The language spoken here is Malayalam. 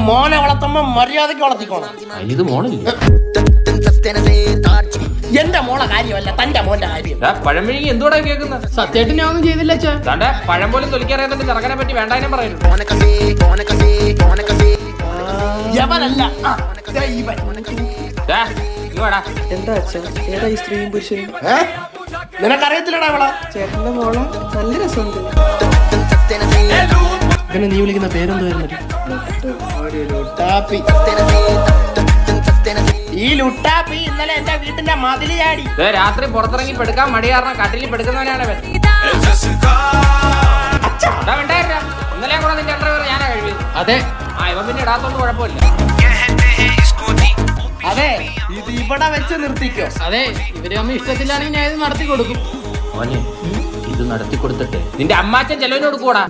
മോനെ വളർത്തുമ്പോ മര്യാദക്ക് വളർത്തിക്കോണം. ഇത് മോളില്ല, എന്റെ മോളെ കാര്യമല്ല, തന്റെ മോന്റെ കാര്യം. പഴംപിഴുങ്ങി എന്തുകൂടെ കേൾക്കുന്നത്? സത്യമായിട്ട് ഞാൻ ഒന്നും ചെയ്തില്ല അച്ഛാ. താണ്ടെ പഴം പോലും തൊലിക്കറിയാതെ ചെറുക്കനെ പറ്റി വേണ്ടാനും പറയുന്നു. യവനല്ല എന്താ അച്ഛാ, ഏതാ ഈ സ്ത്രീയും പുരുഷനും? നിനക്കറിയത്തില്ലടാ അവളെ. ചേട്ടന്റെ മോളെ നല്ല രസമുണ്ട്. പിന്നെ നീ വിളിക്കുന്ന പേരെന്തായിരുന്നു? ഈ ലുട്ടാപ്പി ഇന്നലെ എന്റെ വീട്ടിന്റെ മതില് ചാടി. രാത്രി പുറത്തിറങ്ങി പെടുക്കാൻ മടി കാരണം കട്ടിലിൽ പെടുക്കുന്നവനാണ് ഇന്നലെ കൂടെ നിന്റെ അണ്ടർവെയർ ഞാനാ കഴിവിയത്. അതെ ഇവൻ പിന്നെ ഇടാത്തോണ്ട് കുഴപ്പമില്ല. അതെ, ഇത് ഇവിടെ വെച്ച് നിർത്തിക്കോ. അതെ, ഇവര് അമ്മ ഇഷ്ടത്തിലാണെങ്കിൽ ഞാൻ ഇത് നടത്തി കൊടുക്കും. മോനെ, ഇത് നടത്തി കൊടുത്തിട്ട് നിന്റെ അമ്മാച്ചൻ ചെലവിന് കൊടുക്കൂടാ.